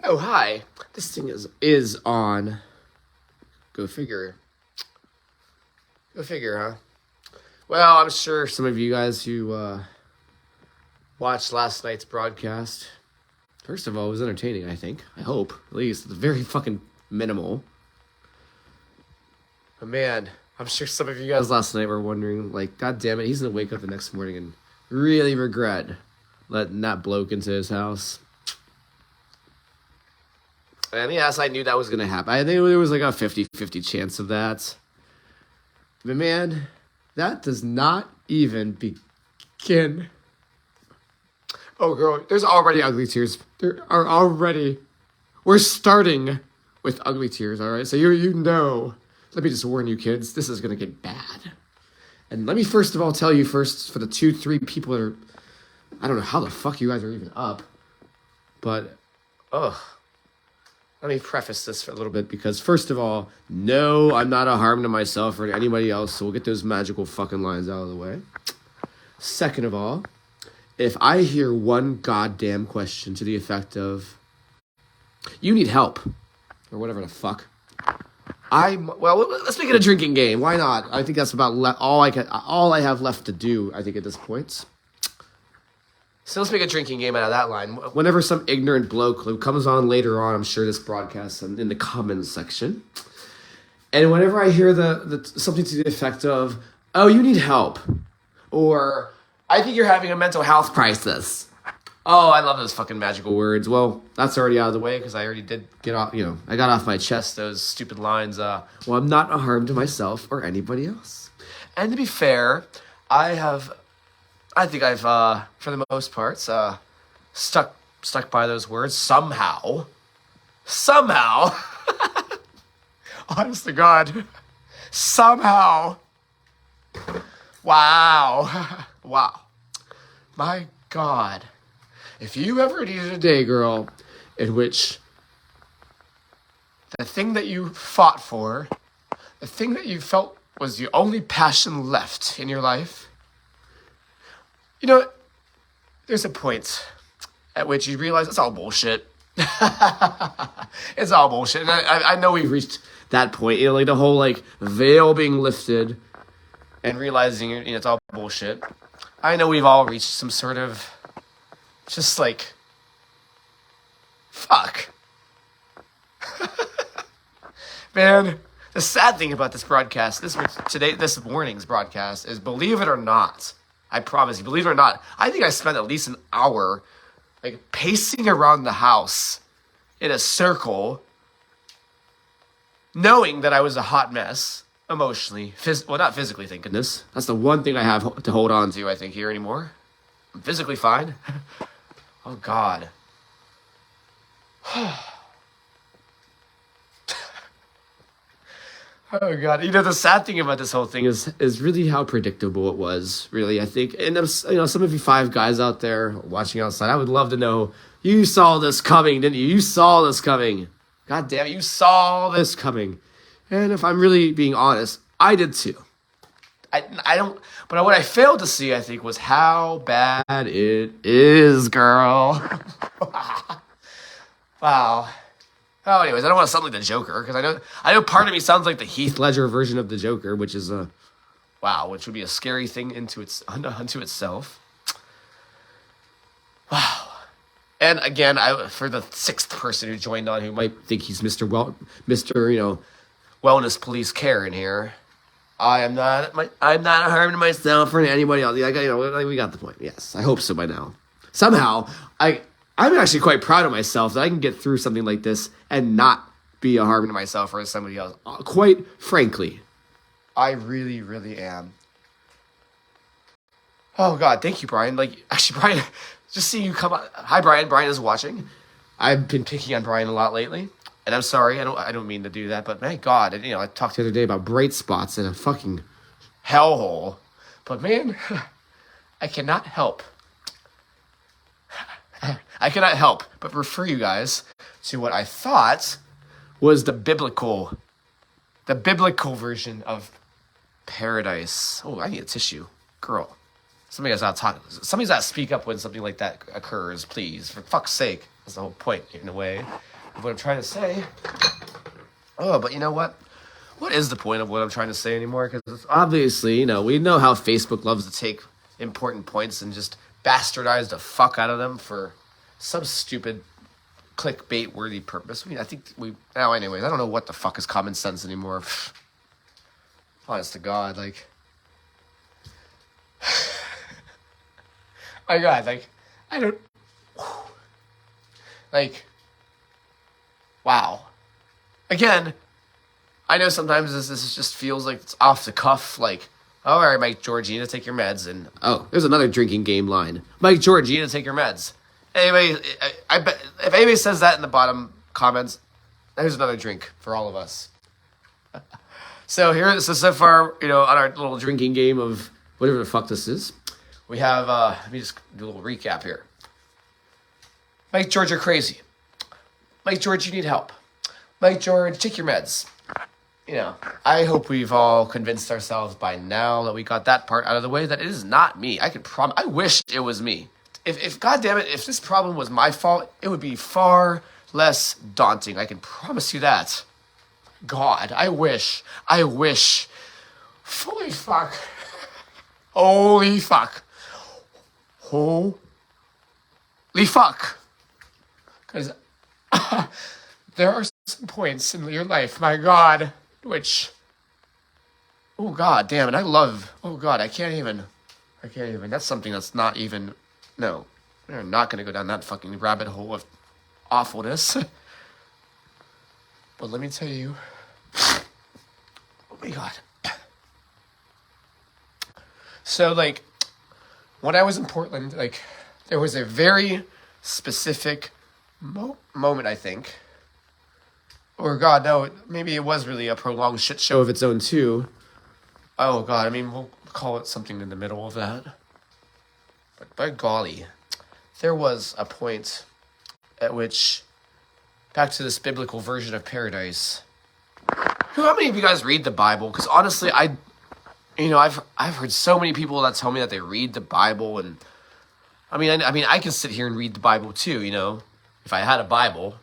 Oh, hi. This thing is on. Go figure. Go figure, huh? Well, I'm sure some of you guys who watched last night's broadcast, first of all, it was entertaining, I think. I hope. At least. It's very fucking minimal. But man, I'm sure some of you guys last night were wondering, like, God damn it, he's gonna wake up the next morning and really regret letting that bloke into his house. And yes, I knew that was going to happen. I think there was like a 50-50 chance of that. But man, that does not even begin. Oh, girl, there's already ugly tears. There are already. We're starting with ugly tears, all right? So you know. Let me just warn you, kids. This is going to get bad. And let me first of all tell you first, for the 2-3 people that are... I don't know how the fuck you guys are even up. But, let me preface this for a little bit, because first of all, no, I'm not a harm to myself or to anybody else, so we'll get those magical fucking lines out of the way. Second of all, if I hear one goddamn question to the effect of, you need help, or whatever the fuck, well, let's make it a drinking game. Why not? I think that's about all I have left to do, I think, at this point. So let's make a drinking game out of that line. Whenever some ignorant bloke who comes on later on, I'm sure this broadcast in the comments section, and whenever I hear the something to the effect of, oh, you need help, or I think you're having a mental health crisis. Oh, I love those fucking magical words. Well, that's already out of the way because I already did get off, I got off my chest those stupid lines. Well, I'm not a harm to myself or anybody else. And to be fair, I think I've, for the most part, stuck by those words somehow. Honest to God. Somehow. Wow. My God. If you ever needed a day, girl, in which the thing that you fought for, the thing that you felt was the only passion left in your life, there's a point at which you realize it's all bullshit. It's all bullshit. And I know we've reached that point, like the whole veil being lifted and realizing it's all bullshit. I know we've all reached some sort of just fuck. Man, the sad thing about this broadcast, this morning's broadcast, is, believe it or not, I promise you, believe it or not, I think I spent at least an hour pacing around the house in a circle, knowing that I was a hot mess, emotionally, not physically, thank goodness. That's the one thing I have to hold on to, I think, here anymore. I'm physically fine. Oh, God. Oh, God. The sad thing about this whole thing is really how predictable it was, really, I think. And, some of you 5 guys out there watching outside, I would love to know, you saw this coming, didn't you? You saw this coming. God damn it, you saw this coming. And if I'm really being honest, I did too. I don't, but what I failed to see, I think, was how bad it is, girl. Wow. Oh, anyways, I don't want to sound like the Joker, because I know part of me sounds like the Heath Ledger version of the Joker, which is which would be a scary thing unto itself. Wow. And again, for the 6th person who joined on, who might think he's Mr. Wellness Police Karen here, I'm not a harm to myself or to anybody else. We got the point. Yes, I hope so by now. Somehow, I'm actually quite proud of myself that I can get through something like this and not be a harm to myself or to somebody else. Quite frankly, I really, really am. Oh, God, thank you, Brian. Actually, Brian, just seeing you come on. Hi, Brian. Brian is watching. I've been picking on Brian a lot lately, and I'm sorry. I don't mean to do that, but my God, I talked the other day about bright spots in a fucking hellhole. But man, I cannot help but refer you guys to what I thought was the biblical version of paradise. Oh, I need a tissue. Girl, somebody's got to speak up when something like that occurs, please. For fuck's sake. That's the whole point, in a way. of what I'm trying to say. Oh, but you know what? What is the point of what I'm trying to say anymore? Because obviously, we know how Facebook loves to take important points and just bastardize the fuck out of them for some stupid clickbait-worthy purpose. I mean, I think anyways, I don't know what the fuck is common sense anymore. Honest to God, like... my God, like, I don't... like... wow. Again... I know sometimes this just feels like it's off the cuff, like, oh, all right, Mike Georgina, take your meds, and, oh, there's another drinking game line. Mike Georgina, take your meds. Anyway, I bet, if anybody says that in the bottom comments, there's another drink for all of us. So far, on our little drinking game of whatever the fuck this is, we have, let me just do a little recap here. Mike George, you're crazy. Mike George, you need help. Mike George, take your meds. I hope we've all convinced ourselves by now that we got that part out of the way, that it is not me. I wish it was me. If goddamn it, if this problem was my fault, it would be far less daunting. I can promise you that. God, I wish. Holy fuck. Holy fuck. Holy fuck. Because there are some points in your life, my God, which, oh God, damn it, I can't even, that's something that's not even, no, we're not going to go down that fucking rabbit hole of awfulness. But let me tell you, oh my God. So, like, when I was in Portland, like, there was a very specific moment, I think. Or, God, no, maybe it was really a prolonged shit show of its own, too. Oh, God, I mean, we'll call it something in the middle of that. But by golly, there was a point at which, back to this biblical version of paradise. How many of you guys read the Bible? Because honestly, I've heard so many people that tell me that they read the Bible, and I mean, I can sit here and read the Bible too, if I had a Bible.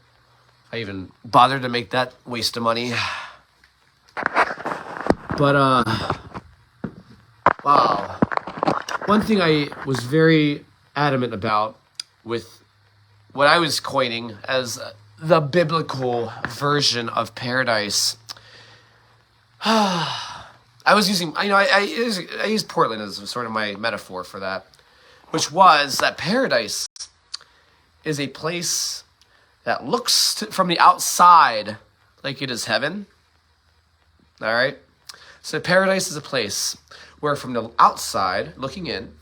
I even bothered to make that waste of money. But, wow. One thing I was very adamant about with what I was coining as the biblical version of paradise. I was using, I used Portland as sort of my metaphor for that, which was that paradise is a place that looks from the outside like it is heaven. All right? So paradise is a place where from the outside, looking in,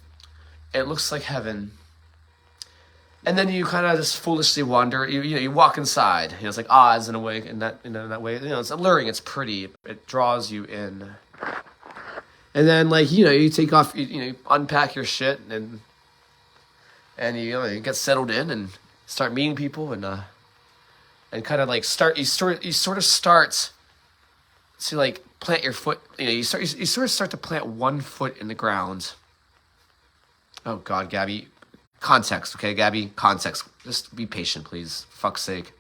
it looks like heaven. And then you kind of just foolishly wander. You walk inside. It's like Oz in a way, in that way. It's alluring. It's pretty. It draws you in. And then, like, you take off. You unpack your shit and you get settled in and start meeting people and kind of like start. You sort of start to like plant your foot. You sort of start to plant one foot in the ground. Oh God, Gabby. Context, okay, Gabby? Context. Just be patient, please. Fuck's sake.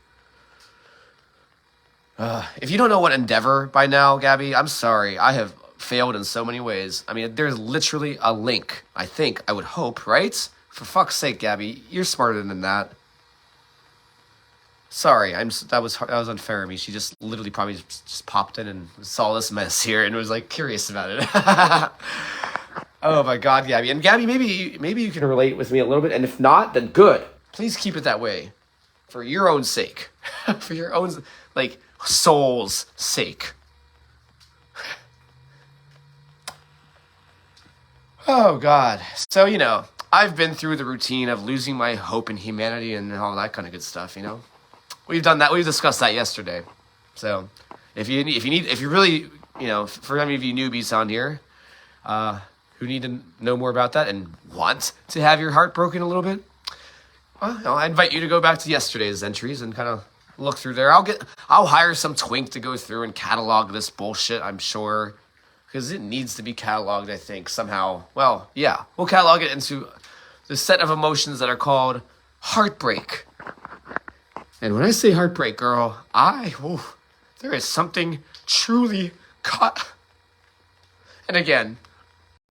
If you don't know what Endeavor by now, Gabby, I'm sorry. I have failed in so many ways. I mean, there's literally a link. I would hope, right? For fuck's sake, Gabby, you're smarter than that. Sorry, that was unfair of me. She just literally probably just popped in and saw this mess here and was like curious about it. Oh my God, Gabby. And Gabby, maybe you can relate with me a little bit, and if not, then good. Please keep it that way. For your own sake. For your own, like, soul's sake. Oh God. So, I've been through the routine of losing my hope in humanity and all that kind of good stuff, We've done that. We've discussed that yesterday. So, if you really, for any of you newbies on here, who need to know more about that and want to have your heart broken a little bit, well, I invite you to go back to yesterday's entries and kind of look through there. I'll hire some twink to go through and catalog this bullshit, I'm sure, because it needs to be cataloged, I think, somehow. Well, yeah, we'll catalog it into the set of emotions that are called heartbreak. And when I say heartbreak, girl, there is something truly caught. And again,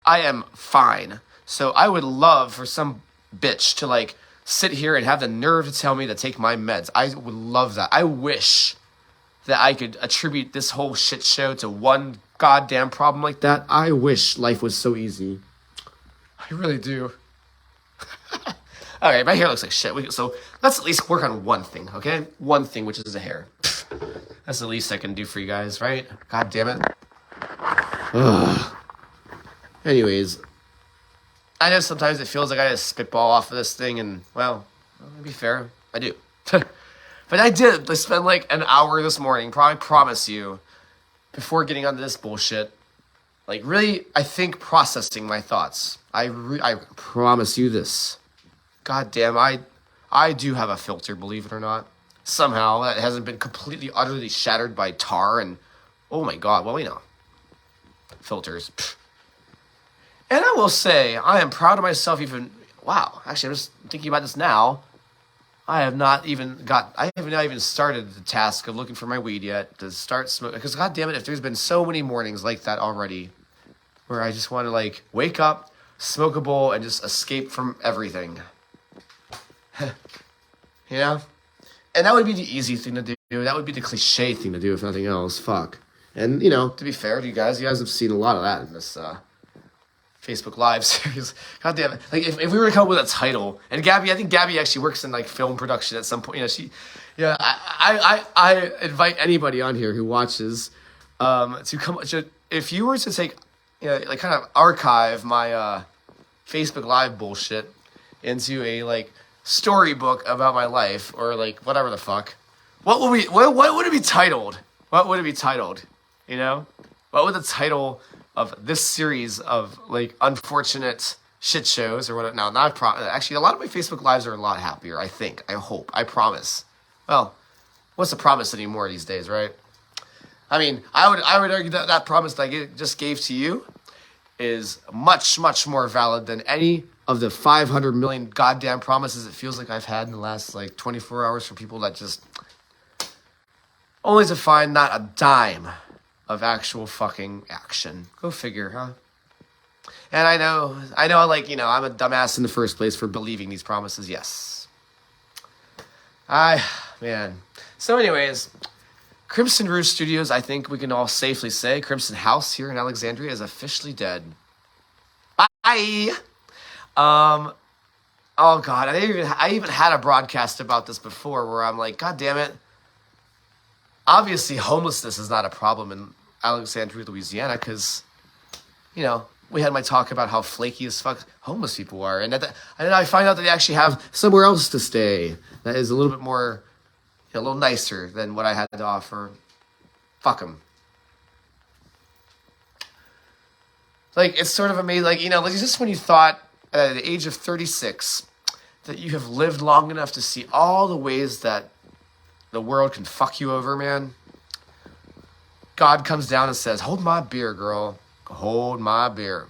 I am fine. So I would love for some bitch to like sit here and have the nerve to tell me to take my meds. I would love that. I wish that I could attribute this whole shit show to one goddamn problem like that. I wish life was so easy. I really do. Okay, my hair looks like shit. So let's at least work on one thing, okay? One thing, which is the hair. That's the least I can do for you guys, right? God damn it. Ugh. Anyways, I know sometimes it feels like I just spitball off of this thing, and, well, to be fair, I do. But I did spend like an hour this morning, probably promise you, before getting onto this bullshit, like really, I think, processing my thoughts. I promise you this. God damn, I do have a filter, believe it or not. Somehow, that hasn't been completely, utterly shattered by tar and, oh my god, well, filters. Pfft. And I will say, I am proud of myself even, wow, actually, I'm just thinking about this now. I have not even started the task of looking for my weed yet to start smoking. Because, god damn it, if there's been so many mornings like that already, where I just want to, like, wake up, smoke a bowl, and just escape from everything. And that would be the easy thing to do. That would be the cliche thing to do, if nothing else. Fuck. And, to be fair to you guys have seen a lot of that in this Facebook Live series. God damn it. Like, if we were to come up with a title, and I think Gabby actually works in, like, film production at some point. I invite anybody on here who watches to come, if you were to take, like, kind of archive my Facebook Live bullshit into a, like, storybook about my life, or, like, whatever the fuck, what would it be titled? What would it be titled? What would the title of this series of, like, unfortunate shit shows or whatever? Now, actually, a lot of my Facebook Lives are a lot happier, I think. I hope. I promise. Well, what's the promise anymore these days, right? I mean, I would argue that promise that I just gave to you is much, much more valid than any of the 500 million goddamn promises it feels like I've had in the last, like, 24 hours from people that just only to find not a dime of actual fucking action. Go figure, huh? And I know, like, I'm a dumbass in the first place for believing these promises, yes. Man. So anyways, Crimson Roost Studios, I think we can all safely say, Crimson House here in Alexandria is officially dead. Bye! Oh god, I even had a broadcast about this before where I'm like, god damn it. Obviously, homelessness is not a problem in Alexandria, Louisiana, because, we had my talk about how flaky as fuck homeless people are, and then I find out that they actually have somewhere else to stay that is a little bit more, a little nicer than what I had to offer. Fuck them. Like, it's sort of amazing, like, like just when you thought at the age of 36 that you have lived long enough to see all the ways that the world can fuck you over, man. God comes down and says, hold my beer, girl. Hold my beer.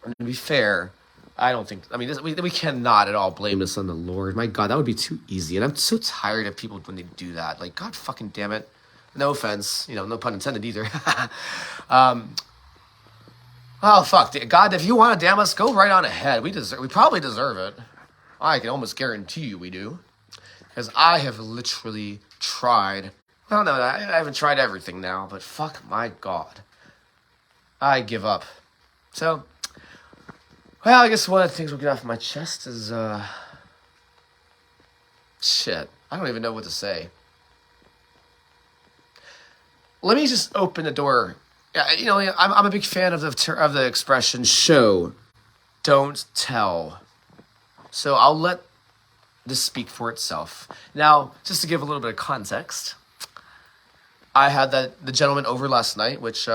And to be fair, I don't think, we cannot at all blame this on the Lord. My God, that would be too easy. And I'm so tired of people when they do that. Like, God fucking damn it. No offense. No pun intended either. Oh, fuck. God, if you want to damn us, go right on ahead. We probably deserve it. I can almost guarantee you we do. Because I have literally tried. Well, no, I haven't tried everything now, but fuck my God. I give up. So, well, I guess one of the things we'll get off my chest is, shit. I don't even know what to say. Let me just open the door. I'm a big fan of the expression show, don't tell. So I'll let this speak for itself. Now, just to give a little bit of context, I had the gentleman over last night, which,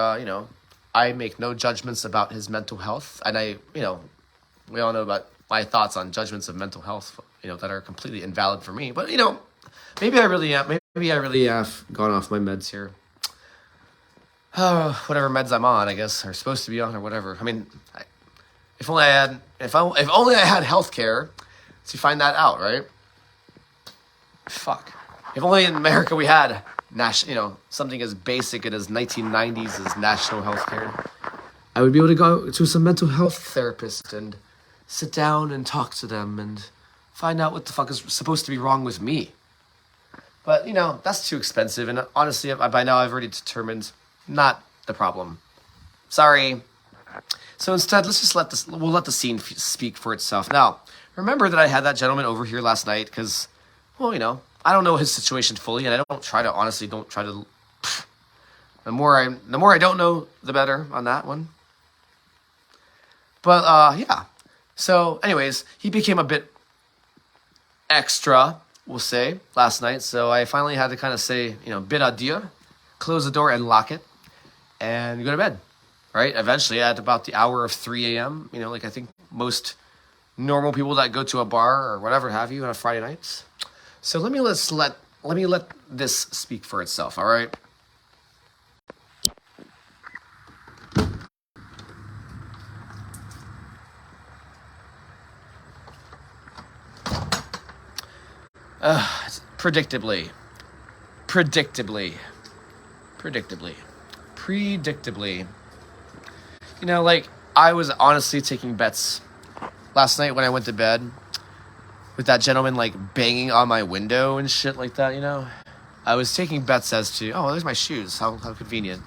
I make no judgments about his mental health. And we all know about my thoughts on judgments of mental health, that are completely invalid for me. But, maybe I really have gone off my meds here. Whatever meds I'm on, I guess, are supposed to be on or whatever. I mean, if only I had healthcare to find that out, right? Fuck. If only in America we had something as basic as 1990s as national health care. I would be able to go to some mental health therapist and sit down and talk to them and find out what the fuck is supposed to be wrong with me. But, that's too expensive. And honestly, by now I've already determined not the problem. Sorry. So instead, we'll let the scene speak for itself. Now, remember that I had that gentleman over here last night because, I don't know his situation fully, and I don't try to. The more I don't know, the better on that one. But yeah. So, anyways, he became a bit extra, we'll say, last night. So I finally had to kind of say, bid adieu, close the door and lock it, and go to bed. Right? Eventually, at about the hour of 3 a.m., like I think most normal people that go to a bar or whatever have you on a Friday nights. So let me let this speak for itself, all right? Predictably. I was honestly taking bets last night when I went to bed with that gentleman, banging on my window and shit like that, I was taking bets as to, there's my shoes. How convenient.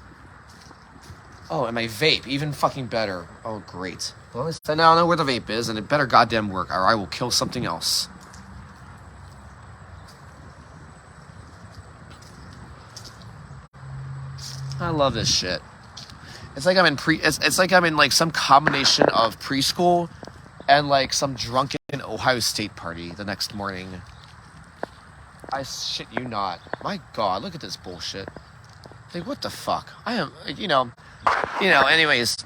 Oh, and my vape. Even fucking better. Oh, great. Well, at least I now know where the vape is, and it better goddamn work, or I will kill something else. I love this shit. It's like I'm in it's like I'm in some combination of preschool and some drunken Ohio State party the next morning. I shit you not. My God, look at this bullshit. What the fuck? I am, anyways,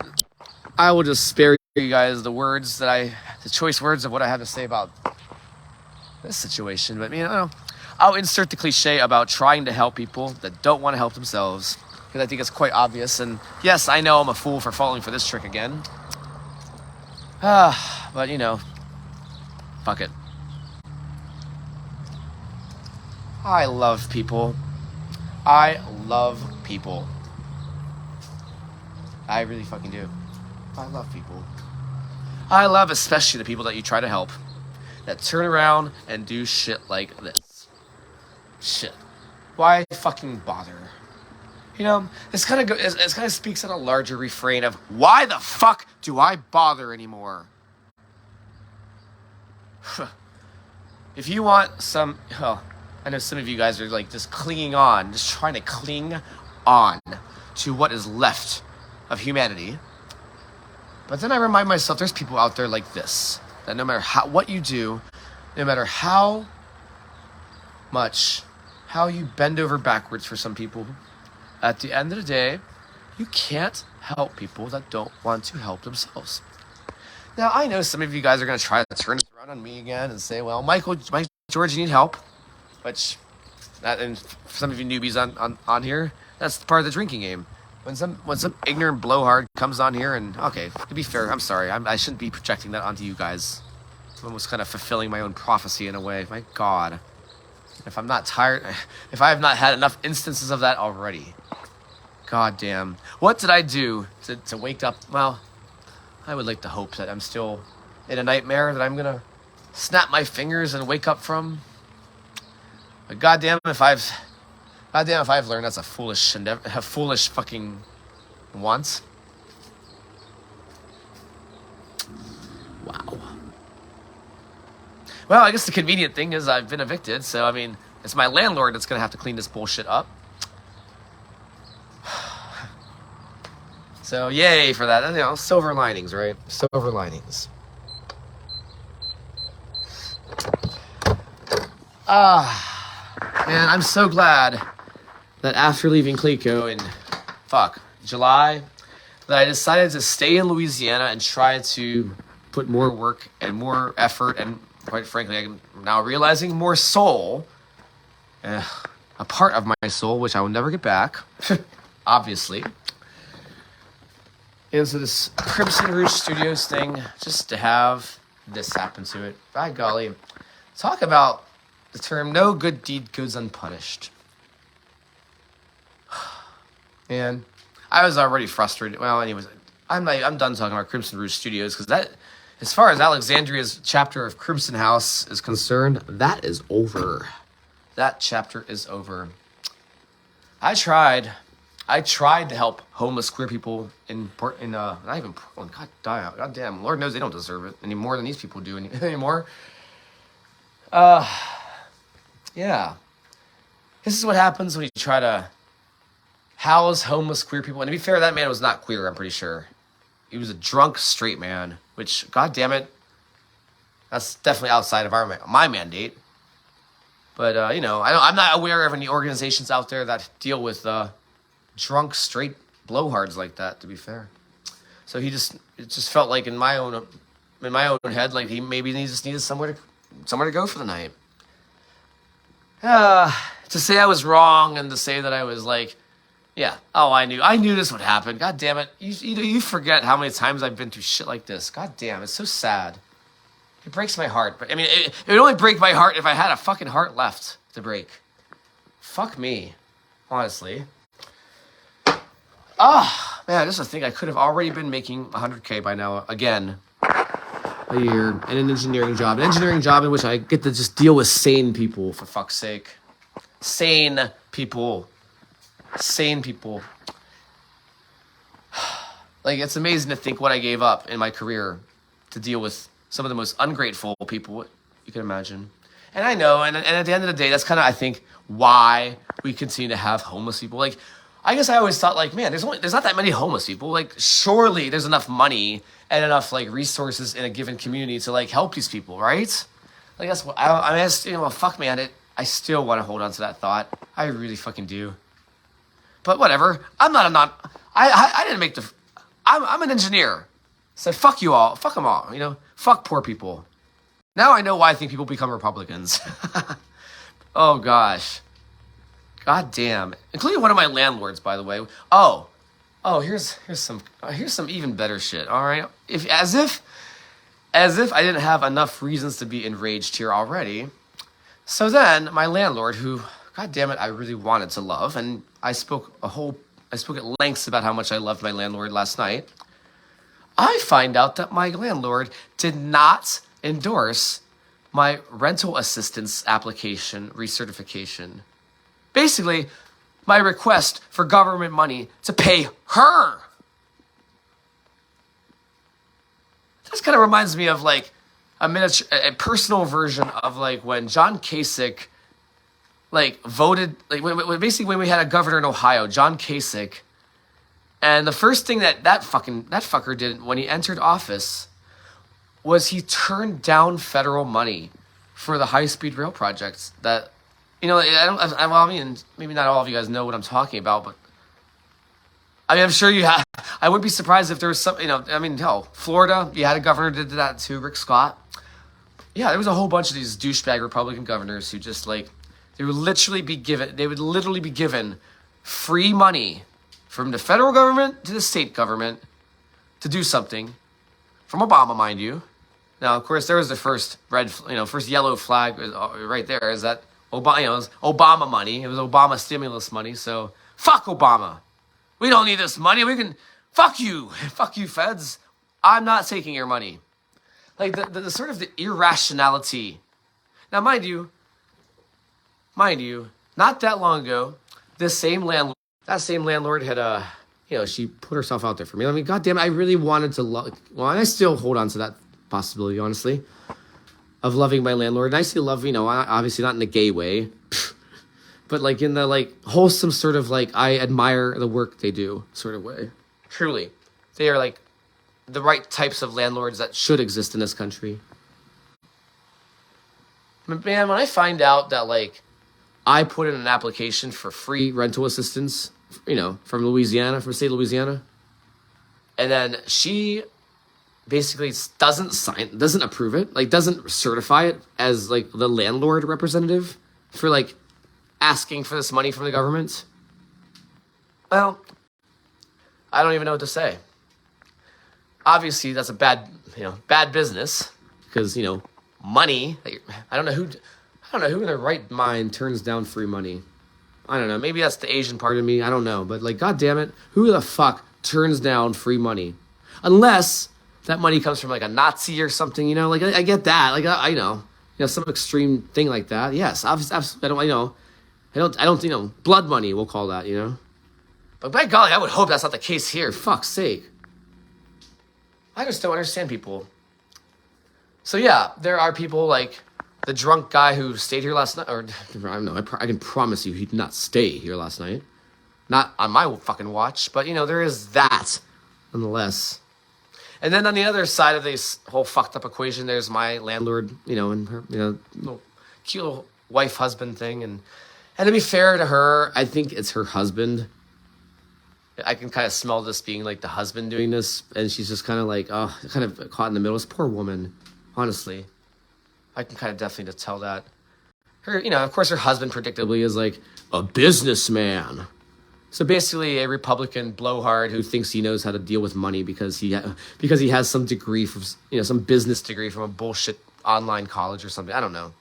I will just spare you guys the choice words of what I have to say about this situation. But, I'll insert the cliche about trying to help people that don't want to help themselves. Because I think it's quite obvious. And yes, I know I'm a fool for falling for this trick again. But, fuck it. I love people. I really fucking do. I love people. I love especially the people that you try to help. That turn around and do shit like this. Shit. Why fucking bother? This kind of speaks on a larger refrain of why the fuck do I bother anymore? If you want some, I know some of you guys are just clinging on, just trying to cling on to what is left of humanity. But then I remind myself there's people out there like this, that no matter what you do, no matter how you bend over backwards for some people, at the end of the day, you can't help people that don't want to help themselves. Now, I know some of you guys are going to try to turn this around on me again and say, well, Mike George, you need help. Which, and for some of you newbies on here, that's part of the drinking game. When some ignorant blowhard comes on here and, okay, to be fair, I'm sorry, I shouldn't be projecting that onto you guys. I'm almost kind of fulfilling my own prophecy in a way. My God. If I'm not tired, if I have not had enough instances of that already. God damn. What did I do to wake up? Well, I would like to hope that I'm still in a nightmare that I'm going to snap my fingers and wake up from. But goddamn if I've learned that's a foolish endeavor, a foolish fucking want. Wow. Well, I guess the convenient thing is I've been evicted, so it's my landlord that's gonna have to clean this bullshit up. So yay for that. Silver linings, right? Silver linings. Man, I'm so glad that after leaving Clico in, July, that I decided to stay in Louisiana and try to put more work and more effort and, quite frankly, I'm now realizing more soul, a part of my soul, which I will never get back, obviously, into this Crimson Rouge Studios thing, just to have this happen to it. By golly, talk about the term "no good deed goes unpunished." And I was already frustrated. Well, anyways, I'm done talking about Crimson Rouge Studios because that, as far as Alexandria's chapter of Crimson House is concerned, that is over. That chapter is over. I tried to help homeless queer people in not even Portland. God damn, Lord knows they don't deserve it any more than these people do anymore. Yeah. This is what happens when you try to house homeless queer people. And to be fair, that man was not queer, I'm pretty sure. He was a drunk straight man, which, god damn it, that's definitely outside of my mandate. But, I'm not aware of any organizations out there that deal with drunk straight blowhards like that, to be fair. So it just felt like in my own head, like he just needed somewhere to go for the night. To say I was wrong and to say that I was like, yeah, I knew this would happen. God damn it. You forget how many times I've been through shit like this. God damn, it's so sad. It breaks my heart. But I mean, it would only break my heart if I had a fucking heart left to break. Fuck me, honestly. Man, this is a thing. I could have already been making $100K by now again. A year in an engineering job. An engineering job in which I get to just deal with sane people, for fuck's sake. Sane people. Like, it's amazing to think what I gave up in my career to deal with some of the most ungrateful people you can imagine. And I know, and at the end of the day, that's kind of, I think, why we continue to have homeless people. Like, I guess I always thought, like, man, there's not that many homeless people. Like, surely there's enough money and enough, like, resources in a given community to, like, help these people, right? Like, that's what fuck, man, I still want to hold on to that thought. I really fucking do. But whatever. I didn't make I'm an engineer. So fuck you all. Fuck them all, Fuck poor people. Now I know why I think people become Republicans. Oh, gosh. God damn. Including one of my landlords, by the way. Oh, here's some even better shit, all right? As if I didn't have enough reasons to be enraged here already. So then, my landlord, who, god damn it, I really wanted to love, and I spoke at lengths about how much I loved my landlord last night. I find out that my landlord did not endorse my rental assistance application recertification. Basically, my request for government money to pay her. This kind of reminds me of like a personal version of like when John Kasich voted, basically when we had a governor in Ohio, John Kasich, and the first thing that fucker did when he entered office was he turned down federal money for the high-speed rail projects that, maybe not all of you guys know what I'm talking about, but I mean, I'm sure you have. I wouldn't be surprised if there was some, hell, Florida, you had a governor did that too, Rick Scott. Yeah, there was a whole bunch of these douchebag Republican governors who just they would literally be given free money from the federal government to the state government to do something. From Obama, mind you. Now, of course, there was the first first yellow flag right there. Is that Obama? It was Obama money. It was Obama stimulus money. So fuck Obama. We don't need this money. We can fuck you, feds. I'm not taking your money. Like the sort of the irrationality. Now, mind you, not that long ago, that same landlord had she put herself out there for me. I mean, goddamn, I really wanted to love. Well, and I still hold on to that possibility, honestly, of loving my landlord. And I still love, obviously not in a gay way, but like in the wholesome sort of I admire the work they do sort of way. Truly, they are the right types of landlords that should exist in this country. But man, when I find out that I put in an application for free rental assistance, from the state of Louisiana, and then she basically doesn't approve it, doesn't certify it as the landlord representative for asking for this money from the government. Well, I don't even know what to say. Obviously, that's a bad business because, money, I don't know I don't know who in their right mind turns down free money. I don't know. Maybe that's the Asian part of me. I don't know. But like, God damn it, who the fuck turns down free money? Unless that money comes from like a Nazi or something, you know? Like, I get that. Like, I know. You know, some extreme thing like that. Yes, absolutely. I don't, you know, blood money, we'll call that, you know? But by golly, I would hope that's not the case here. Fuck's sake. I just don't understand people. So yeah, there are people like the drunk guy who stayed here last night, or I don't know, I can promise you he did not stay here last night. Not on my fucking watch, but you know, there is that, nonetheless. And then on the other side of this whole fucked up equation, there's my landlord, you know, and her, you know, little, cute little wife-husband thing. And to be fair to her, I think it's her husband. I can kind of smell this being like the husband doing this, and she's just kind of like, oh, kind of caught in the middle. This poor woman, honestly. I can kind of definitely tell that. Her, you know, of course, her husband predictably is like a businessman. So basically, a Republican blowhard who thinks he knows how to deal with money because he has some degree from, you know, some business degree from a bullshit online college or something. I don't know.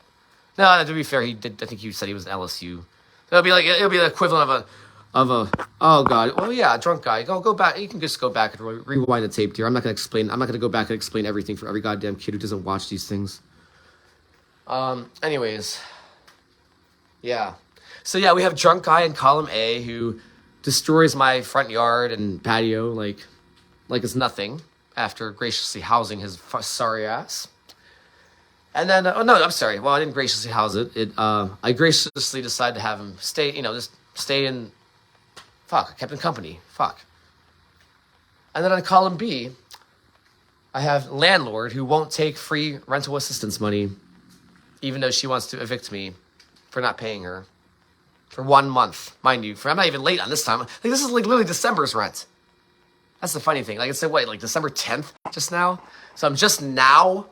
No, to be fair, he did. I think he said he was at LSU. So it'll be the equivalent of a oh god, well yeah, drunk guy. Go back. You can just go back and rewind the tape, dear. I'm not gonna go back and explain everything for every goddamn kid who doesn't watch these things. Anyways, yeah. So yeah, we have drunk guy in column A who destroys my front yard and patio like it's nothing after graciously housing his sorry ass. And then, oh no, I'm sorry. Well, I didn't graciously house it. I graciously decided to have him stay, you know, just stay in. Fuck, I kept him company. Fuck. And then on column B, I have landlord who won't take free rental assistance money, even though she wants to evict me for not paying her for 1 month, mind you. I'm not even late on this time. Like, this is like literally December's rent. That's the funny thing. Like, it's like December 10th just now. So I'm just now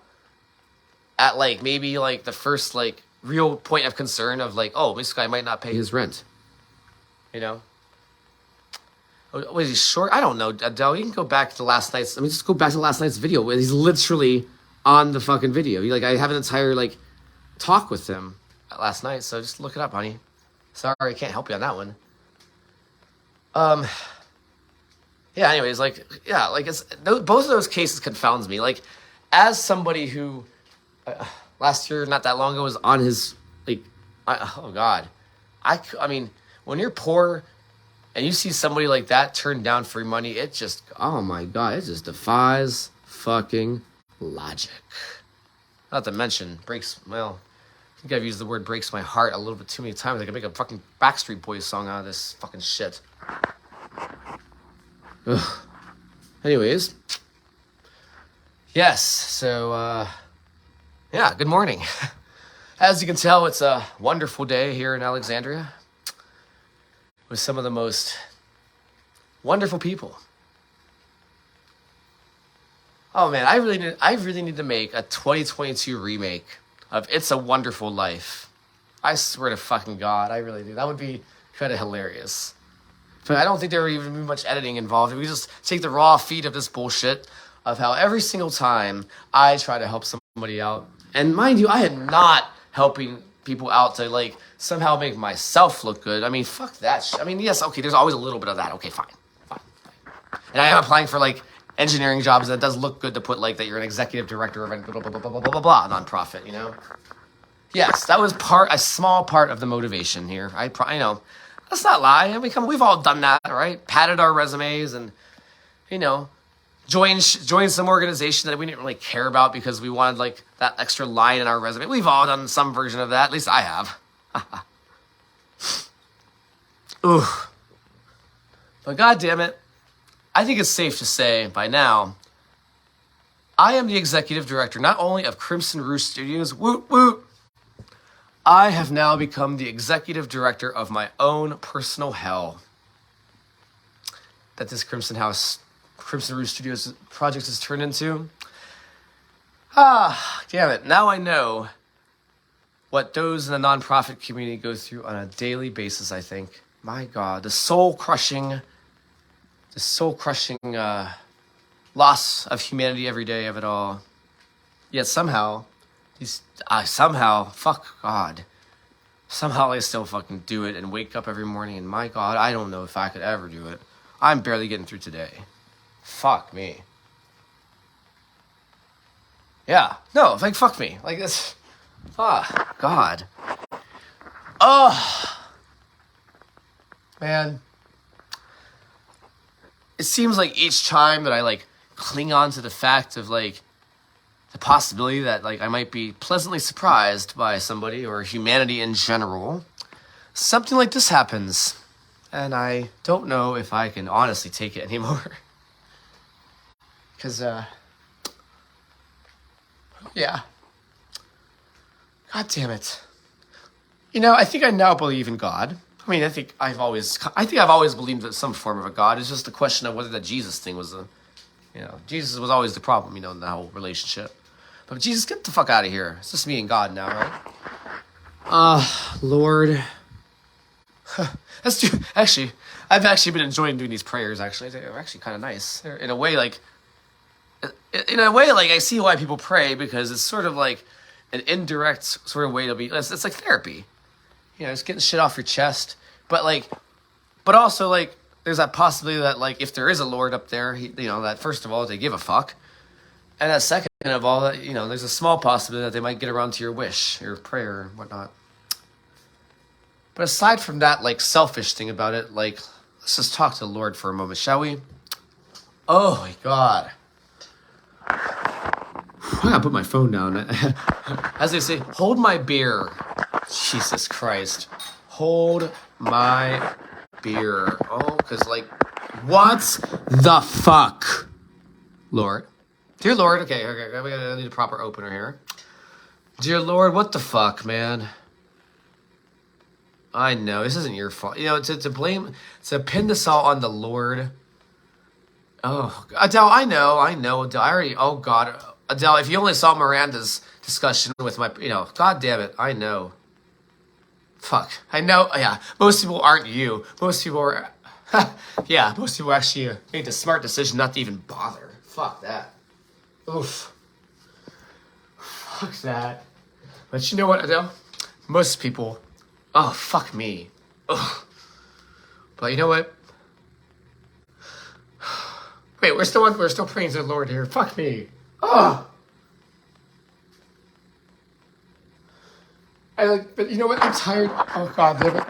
at like maybe like the first like real point of concern of like, oh, this guy might not pay his rent. You know? Was he short? I don't know, Adele. You can go back to last night's. I mean, just go back to last night's video where he's literally on the fucking video. I have an entire like talk with him last night, so just look it up, honey. Sorry, I can't help you on that one. Yeah. Anyways, like, yeah, like it's both of those cases confounds me. Like, as somebody who last year, not that long ago, was on his like, oh god, I mean, when you're poor. And you see somebody like that turn down free money, it just, oh my god, it just defies fucking logic. Not to mention, I think I've used the word breaks my heart a little bit too many times. I could make a fucking Backstreet Boys song out of this fucking shit. Ugh. Anyways. Yes, so, yeah, good morning. As you can tell, it's a wonderful day here in Alexandria. With some of the most wonderful people. Oh man, I really need to make a 2022 remake of It's a Wonderful Life. I swear to fucking God, I really do. That would be kind of hilarious. But I don't think there would even be much editing involved. We just take the raw feed of this bullshit of how every single time I try to help somebody out, and mind you, I am not helping people out to like somehow make myself look good. I mean, fuck that shit. I mean, yes, okay, there's always a little bit of that. Okay, fine. And I am applying for like engineering jobs, and it does look good to put like that you're an executive director of a blah blah blah blah blah blah blah nonprofit, you know? Yes, that was a small part of the motivation here. I know. Let's not lie. I mean, we've all done that, right? Padded our resumes and, you know, joined some organization that we didn't really care about because we wanted like that extra line in our resume. We've all done some version of that. At least I have. Ooh. But God damn it, I think it's safe to say by now, I am the executive director not only of Crimson Roost Studios, woot woot, I have now become the executive director of my own personal hell that this Crimson Roost Studios project has turned into. Ah, damn it. Now I know what those in the nonprofit community go through on a daily basis, I think. My God, the soul-crushing loss of humanity every day of it all. Yet somehow, somehow, fuck God, somehow I still fucking do it and wake up every morning, and my God, I don't know if I could ever do it. I'm barely getting through today. Fuck me. Yeah, no, like, fuck me. Like, this, God. Oh, man. It seems like each time that I, like, cling on to the fact of, like, the possibility that, like, I might be pleasantly surprised by somebody or humanity in general, something like this happens. And I don't know if I can honestly take it anymore. Because, yeah. God damn it. You know, I think I now believe in God. I mean, I think I've always believed that some form of a God. It's just a question of whether the Jesus thing was Jesus was always the problem, in the whole relationship. But Jesus, get the fuck out of here. It's just me and God now, right? Lord. Actually, I've actually been enjoying doing these prayers, actually. They're actually kind of nice. They're, in a way, like, I see why people pray, because it's sort of like an indirect sort of way to be, it's like therapy. Just getting shit off your chest. But also, like, there's that possibility that, like, if there is a Lord up there, that first of all, they give a fuck. And that second of all, that, there's a small possibility that they might get around to your wish, your prayer, and whatnot. But aside from that, like, selfish thing about it, like, let's just talk to the Lord for a moment, shall we? Oh, my God. I gotta put my phone down. As they say, hold my beer. Jesus Christ. Hold my beer. Oh, because, like, what the fuck? Lord. Dear Lord, okay, I need a proper opener here. Dear Lord, what the fuck, man? I know, this isn't your fault. To pin this all on the Lord. Oh, Adele, I know, Adele, oh God. Adele, if you only saw Miranda's discussion with my, God damn it, I know. Fuck, I know, yeah, most people aren't you. Most people are, most people actually made the smart decision not to even bother. Fuck that. Oof. Fuck that. But you know what, Adele? Most people, oh, fuck me. Ugh. But you know what? Wait, we're still praying to the Lord here. Fuck me. Oh. But you know what? I'm tired. Oh God, damn it.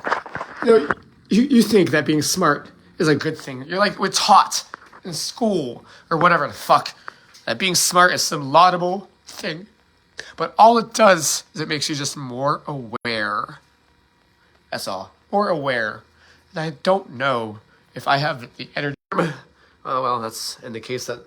You think that being smart is a good thing. You're like, we're taught in school or whatever the fuck that being smart is some laudable thing. But all it does is it makes you just more aware. That's all. More aware. And I don't know if I have the energy. Oh, well, that's in the case that...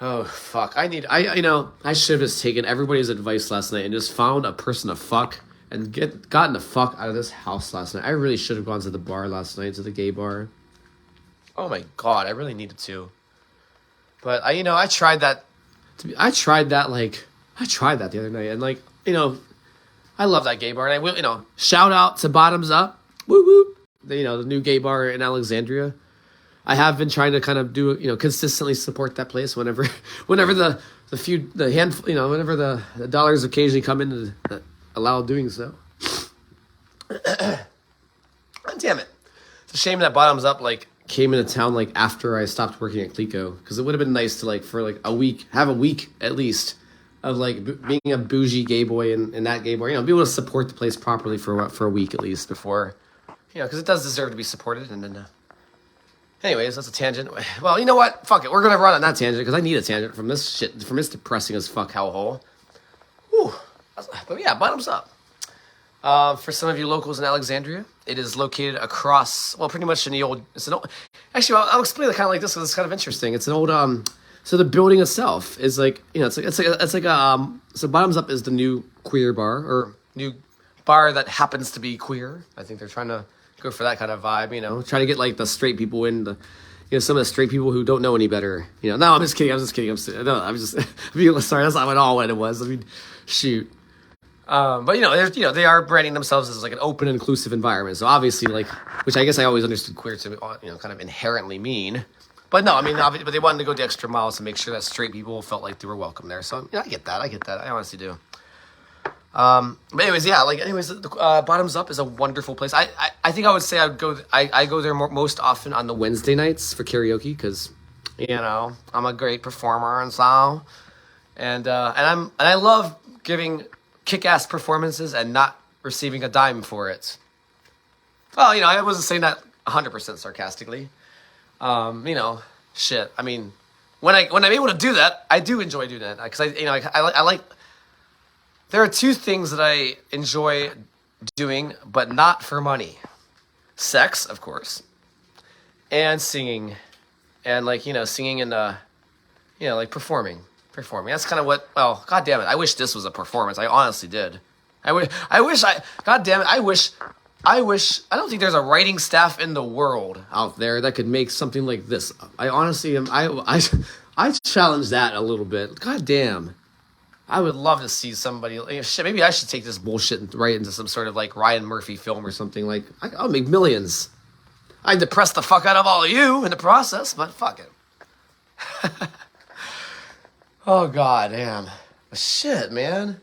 Oh, fuck. I should have just taken everybody's advice last night and just found a person to fuck and gotten the fuck out of this house last night. I really should have gone to the bar last night, to the gay bar. Oh, my God. I really needed to. But, I tried that. I tried that the other night. And, I love that gay bar. And I will, shout out to Bottoms Up. Woo woo. The new gay bar in Alexandria. I have been trying to kind of do, consistently support that place whenever the dollars occasionally come in that allow doing so. Damn it. It's a shame that Bottoms Up, came into town, after I stopped working at Clico. Because it would have been nice to, for, a week, have a week, at least, of, being a bougie gay boy in that gay bar. Be able to support the place properly for a week, at least, before, because it does deserve to be supported, and then... Anyways, that's a tangent. Well, you know what? Fuck it. We're going to run on that tangent because I need a tangent from this shit, from this depressing as fuck hellhole. Whew. But yeah, Bottoms Up. For some of you locals in Alexandria, it is located across, pretty much in the old, actually, I'll explain it kind of like this because it's kind of interesting. It's an old, so the building itself is so Bottoms Up is the new queer bar, or new bar that happens to be queer. I think they're trying to go for that kind of vibe, try to get the straight people in, some of the straight people who don't know any better. No, I'm just kidding. I'm just sorry. That's not at all what it was. I mean, shoot. But they are branding themselves as an open, inclusive environment. So obviously, which I guess I always understood queer to, kind of inherently mean. But no, I mean, but they wanted to go the extra miles to make sure that straight people felt like they were welcome there. So I get that. I honestly do. But anyways, yeah, like anyways, Bottoms Up is a wonderful place. I think I would say I go there most often on the Wednesday nights for karaoke because, I'm a great performer and so, and I love giving kick-ass performances and not receiving a dime for it. Well, I wasn't saying that 100% sarcastically. Shit. I mean, when I'm able to do that, I do enjoy doing that because I like. There are two things that I enjoy doing, but not for money: sex, of course, and singing, and singing and like performing. That's kind of what. Well, God damn it! I wish this was a performance. I honestly did. God damn it! I wish. I don't think there's a writing staff in the world out there that could make something like this. I honestly am. I challenge that a little bit. God damn. I would love to see somebody. Shit, maybe I should take this bullshit and write into some sort of like Ryan Murphy film or something. Like I'll make millions. I'd depress the fuck out of all of you in the process, but fuck it. Oh god damn. Shit, man.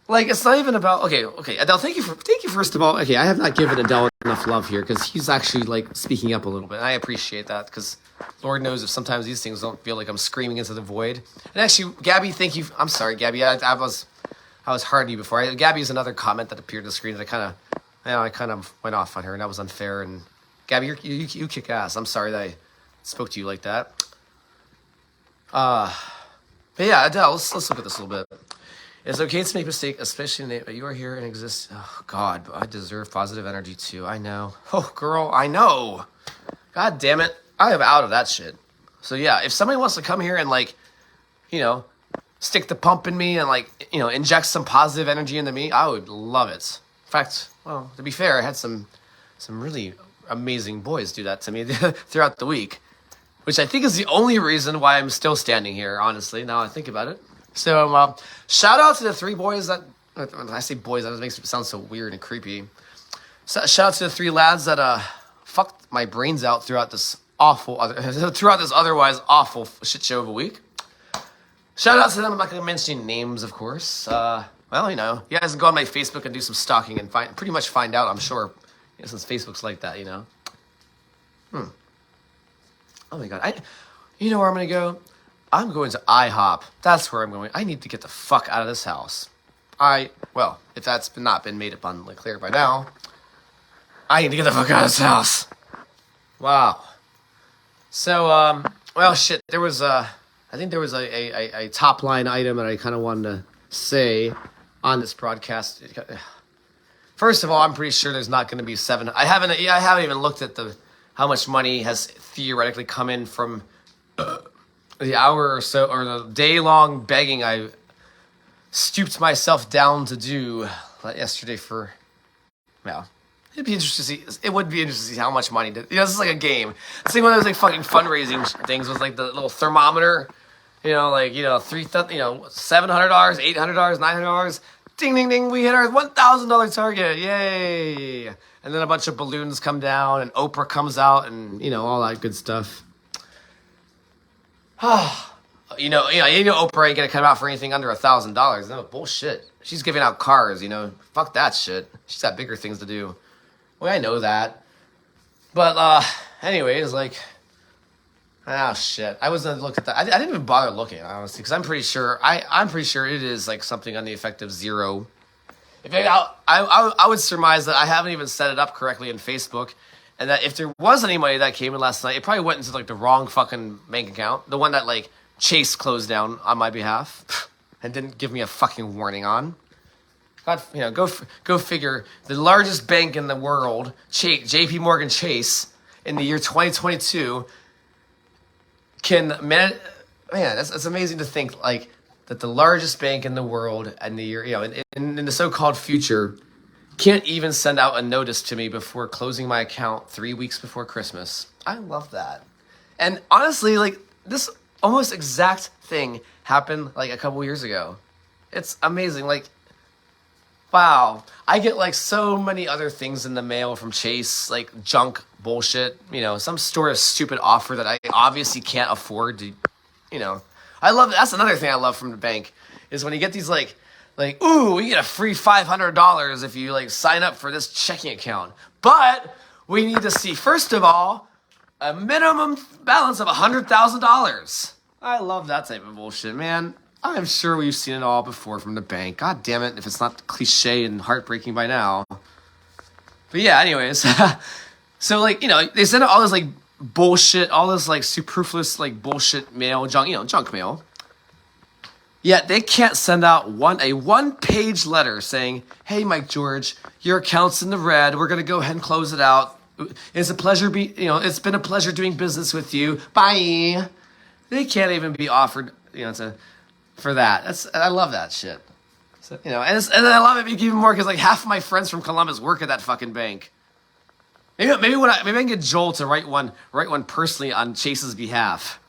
Like it's not even about okay. Adele, thank you first of all. Okay, I have not given Adele enough love here because he's actually like speaking up a little bit. And I appreciate that because Lord knows if sometimes these things don't feel like I'm screaming into the void. And actually, Gabby, thank you. I'm sorry, Gabby. I was hard on you before. Gabby's another comment that appeared on the screen that I kind of went off on her and that was unfair. And Gabby, you kick ass. I'm sorry that I spoke to you like that. But yeah, Adele, let's look at this a little bit. It's okay to make mistakes, especially when you are here and exist. Oh, God, I deserve positive energy, too. I know. Oh, girl, I know. God damn it. I am out of that shit. So, yeah, if somebody wants to come here and, stick the pump in me and, inject some positive energy into me, I would love it. In fact, well, to be fair, I had some really amazing boys do that to me throughout the week, which I think is the only reason why I'm still standing here, honestly, now I think about it. So, shout out to the three boys that, when I say boys, that makes it sound so weird and creepy. So, shout out to the three lads that, fucked my brains out throughout this otherwise awful shit show of a week. Shout out to them. I'm not going to mention names, of course. Well, you guys can go on my Facebook and do some stalking and pretty much find out, I'm sure, since Facebook's like that, Oh my God. You know where I'm going to go? I'm going to IHOP. That's where I'm going. I need to get the fuck out of this house. Well, if that's not been made abundantly clear by now, I need to get the fuck out of this house. Wow. So, well, shit, there was I think there was a top line item that I kind of wanted to say on this broadcast. First of all, I'm pretty sure there's not going to be I haven't even looked at how much money has theoretically come in from the hour or so, or the day-long begging I stooped myself down to do yesterday for, well, it would be interesting to see how much money this is like a game. It's like one of those fucking fundraising things with the little thermometer, $700, $800, $900, ding, ding, ding, we hit our $1,000 target, yay! And then a bunch of balloons come down and Oprah comes out and, all that good stuff. Oprah ain't gonna come out for anything under $1,000. No bullshit. She's giving out cars. Fuck that shit. She's got bigger things to do. Well, I know that. But anyways, shit. I was gonna look at that. I didn't even bother looking, honestly, because I'm pretty sure it is something on the effect of zero. I would surmise that I haven't even set it up correctly in Facebook. And that if there was any money that came in last night, it probably went into the wrong fucking bank account. The one that Chase closed down on my behalf and didn't give me a fucking warning on. God, go figure. The largest bank in the world, JP Morgan Chase, in the year 2022, that's amazing to think that the largest bank in the world in the year, in the so-called future, can't even send out a notice to me before closing my account 3 weeks before Christmas. I love that. And honestly, this almost exact thing happened a couple years ago. It's amazing. Wow. I get so many other things in the mail from Chase, junk bullshit, some sort of stupid offer that I obviously can't afford to, I love, that's another thing I love from the bank is when you get these Like, ooh, you get a free $500 if you like sign up for this checking account. But we need to see, first of all, a minimum balance of $100,000. I love that type of bullshit, man. I'm sure we've seen it all before from the bank. God damn it, if it's not cliche and heartbreaking by now. But yeah, anyways. So, like, you know, they send out all this, like, bullshit, all this, like, superfluous, like, bullshit mail, junk mail. Yet they can't send out a one-page letter saying, hey, Mike George, your account's in the red. We're going to go ahead and close it out. It's it's been a pleasure doing business with you. Bye. They can't even be offered, for that. I love that shit. So, and I love it even more because like half of my friends from Columbus work at that fucking bank. Maybe I can get Joel to write one personally on Chase's behalf.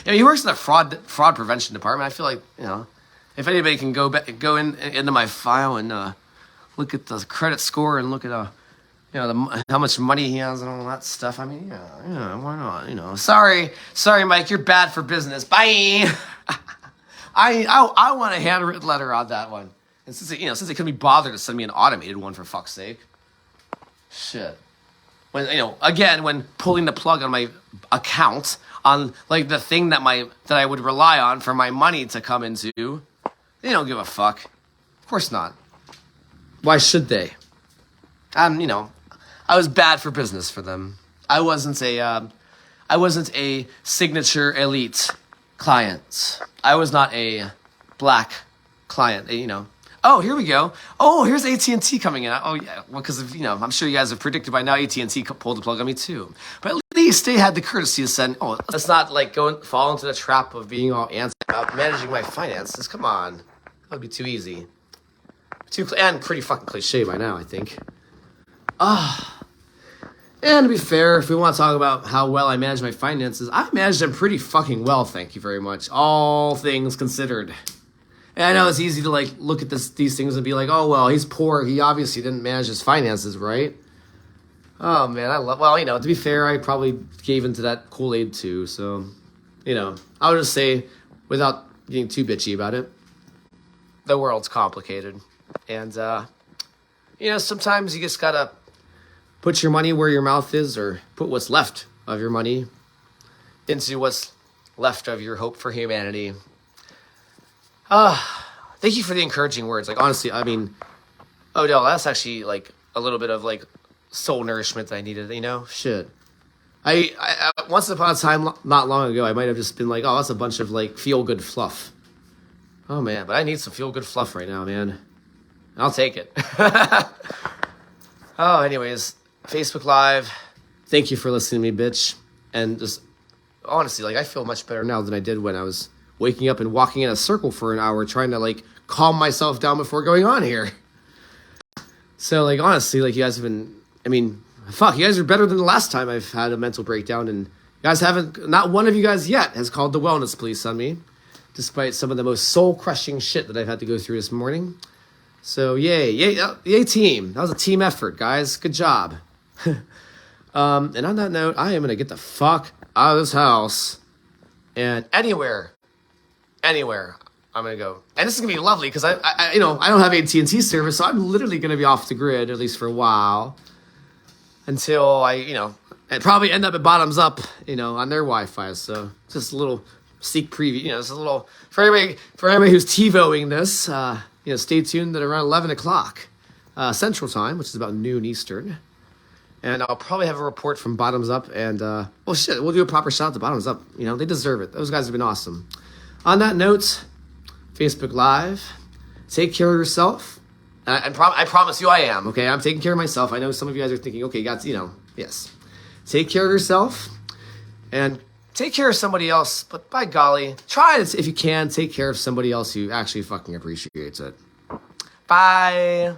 He works in the fraud prevention department. I feel like if anybody can go into my file and look at the credit score and look at how much money he has and all that stuff. I mean, why not? Sorry, Mike, you're bad for business. Bye. I want a handwritten letter on that one. And since they couldn't be bothered to send me an automated one for fuck's sake. Shit. When when pulling the plug on my account on like the thing that I would rely on for my money to come into, they don't give a fuck. Of course not. Why should they? I was bad for business for them. I wasn't a signature elite client. I was not a black client. Oh, here we go. Oh, here's AT&T coming in. Oh, yeah. Well, because I'm sure you guys have predicted by now AT&T pulled the plug on me too. But at least they had the courtesy to send, let's not like fall into the trap of being all antsy about managing my finances. Come on. That would be too easy. And pretty fucking cliche by now, I think. And to be fair, if we want to talk about how well I manage my finances, I manage them pretty fucking well, thank you very much. All things considered. And I know it's easy to like look at these things and be like, oh, well, he's poor. He obviously didn't manage his finances, right? Oh, man, to be fair, I probably gave into that Kool-Aid too. So, I'll just say, without getting too bitchy about it, the world's complicated. And, sometimes you just gotta put your money where your mouth is, or put what's left of your money into what's left of your hope for humanity. Thank you for the encouraging words. Like, honestly, I mean, Odell, that's actually like a little bit of like soul nourishment that I needed, Shit. I once upon a time, not long ago, I might have just been like, oh, that's a bunch of like feel-good fluff. Oh, man, but I need some feel-good fluff right now, man. I'll take it. Anyways, Facebook Live. Thank you for listening to me, bitch. And just, honestly, like, I feel much better now than I did when I was waking up and walking in a circle for an hour trying to, like, calm myself down before going on here. So, like, honestly, like, you guys have been, you guys are better than the last time I've had a mental breakdown, and you guys not one of you guys yet has called the wellness police on me, despite some of the most soul-crushing shit that I've had to go through this morning. So, yay team. That was a team effort, guys. Good job. And on that note, I am going to get the fuck out of this house. And anywhere, I'm going to go. And this is going to be lovely because I don't have AT&T service, so I'm literally going to be off the grid, at least for a while. Until I probably end up at Bottoms Up, on their Wi-Fi. So, just a little sneak preview, just a little, for everybody who's TiVoing this, stay tuned at around 11 o'clock Central Time, which is about noon Eastern. And I'll probably have a report from Bottoms Up. And, we'll do a proper shout out to Bottoms Up. They deserve it. Those guys have been awesome. On that note, Facebook Live, take care of yourself. And I promise you I am, okay? I'm taking care of myself. I know some of you guys are thinking, okay, guys, yes. Take care of yourself. And take care of somebody else, but by golly, try it if you can. Take care of somebody else who actually fucking appreciates it. Bye.